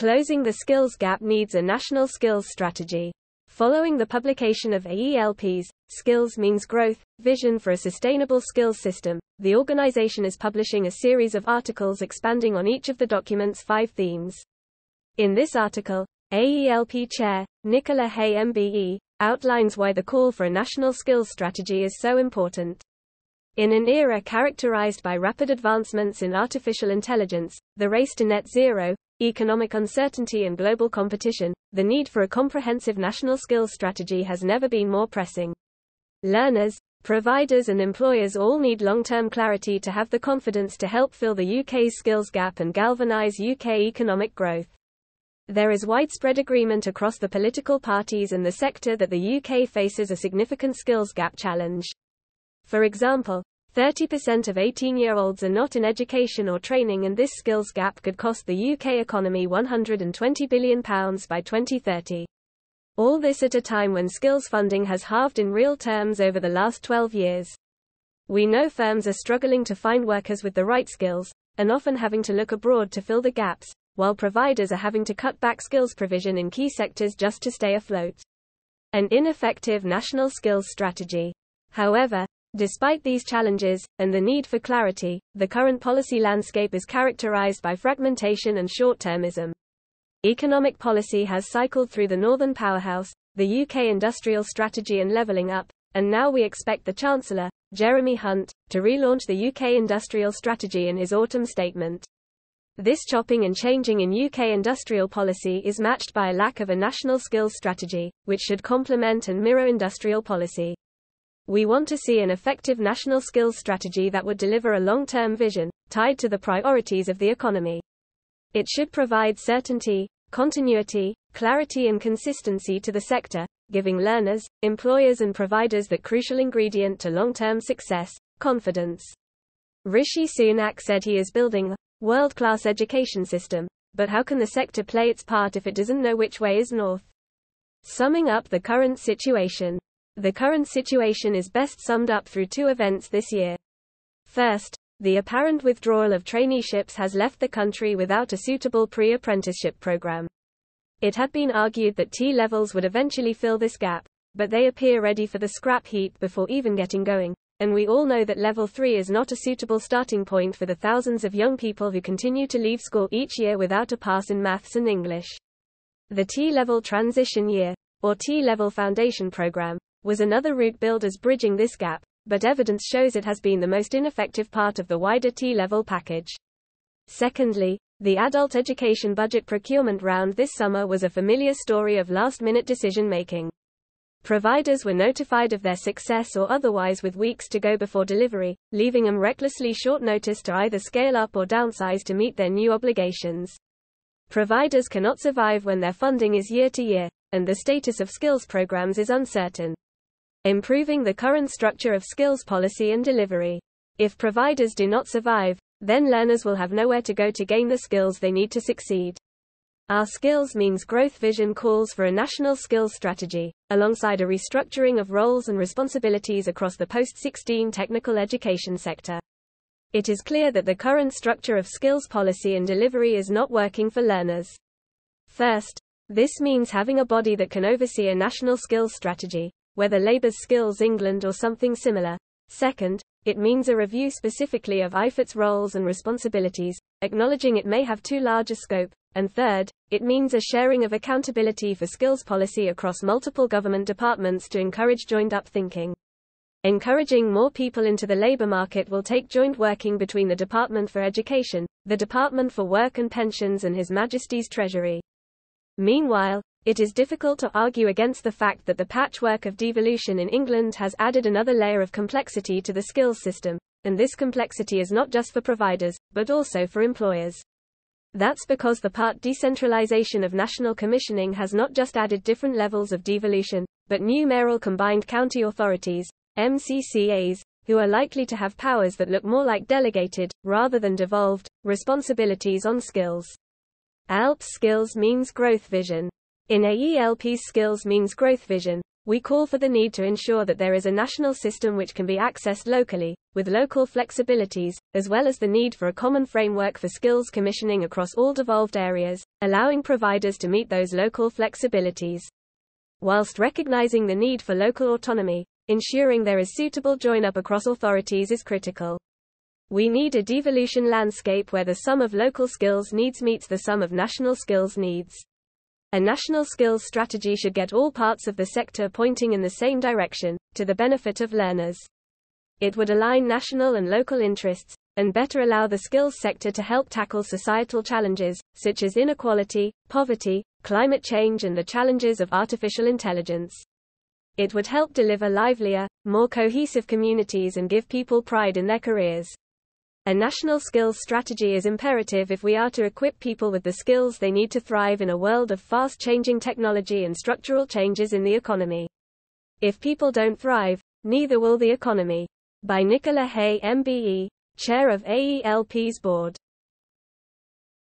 Closing the skills gap needs a national skills strategy. Following the publication of AELP's Skills Means Growth Vision for a Sustainable Skills System, the organization is publishing a series of articles expanding on each of the document's 5 themes. In this article, AELP Chair, Nichola Hay MBE, outlines why the call for a national skills strategy is so important. In an era characterized by rapid advancements in artificial intelligence, the race to net zero, economic uncertainty and global competition, the need for a comprehensive national skills strategy has never been more pressing. Learners, providers and employers all need long-term clarity to have the confidence to help fill the UK's skills gap and galvanise UK economic growth. There is widespread agreement across the political parties and the sector that the UK faces a significant skills gap challenge. For example, 30% of 18-year-olds are not in education or training, and this skills gap could cost the UK economy £120 billion by 2030. All this at a time when skills funding has halved in real terms over the last 12 years. We know firms are struggling to find workers with the right skills, and often having to look abroad to fill the gaps, while providers are having to cut back skills provision in key sectors just to stay afloat. An ineffective national skills strategy. However, despite these challenges, and the need for clarity, the current policy landscape is characterized by fragmentation and short-termism. Economic policy has cycled through the Northern Powerhouse, the UK Industrial Strategy and Levelling Up, and now we expect the Chancellor, Jeremy Hunt, to relaunch the UK Industrial Strategy in his autumn statement. This chopping and changing in UK industrial policy is matched by a lack of a national skills strategy, which should complement and mirror industrial policy. We want to see an effective national skills strategy that would deliver a long-term vision, tied to the priorities of the economy. It should provide certainty, continuity, clarity and consistency to the sector, giving learners, employers and providers that crucial ingredient to long-term success, confidence. Rishi Sunak said he is building a world-class education system, but how can the sector play its part if it doesn't know which way is north? Summing up the current situation. The current situation is best summed up through 2 events this year. First, the apparent withdrawal of traineeships has left the country without a suitable pre-apprenticeship program. It had been argued that T-levels would eventually fill this gap, but they appear ready for the scrap heap before even getting going, and we all know that Level 3 is not a suitable starting point for the thousands of young people who continue to leave school each year without a pass in maths and English. The T-level transition year, or T-level foundation program, was another route billed as bridging this gap, but evidence shows it has been the most ineffective part of the wider T-level package. Secondly, the adult education budget procurement round this summer was a familiar story of last-minute decision-making. Providers were notified of their success or otherwise with weeks to go before delivery, leaving them recklessly short notice to either scale up or downsize to meet their new obligations. Providers cannot survive when their funding is year to year, and the status of skills programs is uncertain. Improving the current structure of skills policy and delivery. If providers do not survive, then learners will have nowhere to go to gain the skills they need to succeed. Our Skills Means Growth vision calls for a national skills strategy, alongside a restructuring of roles and responsibilities across the post-16 technical education sector. It is clear that the current structure of skills policy and delivery is not working for learners. First, this means having a body that can oversee a national skills strategy, whether Labour's Skills England or something similar. Second, it means a review specifically of IFET's roles and responsibilities, acknowledging it may have too large a scope. And third, it means a sharing of accountability for skills policy across multiple government departments to encourage joined-up thinking. Encouraging more people into the labour market will take joint working between the Department for Education, the Department for Work and Pensions and His Majesty's Treasury. Meanwhile, it is difficult to argue against the fact that the patchwork of devolution in England has added another layer of complexity to the skills system, and this complexity is not just for providers, but also for employers. That's because the part decentralisation of national commissioning has not just added different levels of devolution, but new mayoral combined county authorities, MCCAs, who are likely to have powers that look more like delegated, rather than devolved, responsibilities on skills. AELP's Skills Means Growth vision. In AELP's Skills Means Growth vision, We call for the need to ensure that there is a national system which can be accessed locally, with local flexibilities, as well as the need for a common framework for skills commissioning across all devolved areas, allowing providers to meet those local flexibilities. Whilst recognizing the need for local autonomy, ensuring there is suitable join-up across authorities is critical. We need a devolution landscape where the sum of local skills needs meets the sum of national skills needs. A national skills strategy should get all parts of the sector pointing in the same direction, to the benefit of learners. It would align national and local interests, and better allow the skills sector to help tackle societal challenges, such as inequality, poverty, climate change and the challenges of artificial intelligence. It would help deliver livelier, more cohesive communities and give people pride in their careers. A national skills strategy is imperative if we are to equip people with the skills they need to thrive in a world of fast-changing technology and structural changes in the economy. If people don't thrive, neither will the economy. By Nichola Hay MBE, Chair of AELP's Board.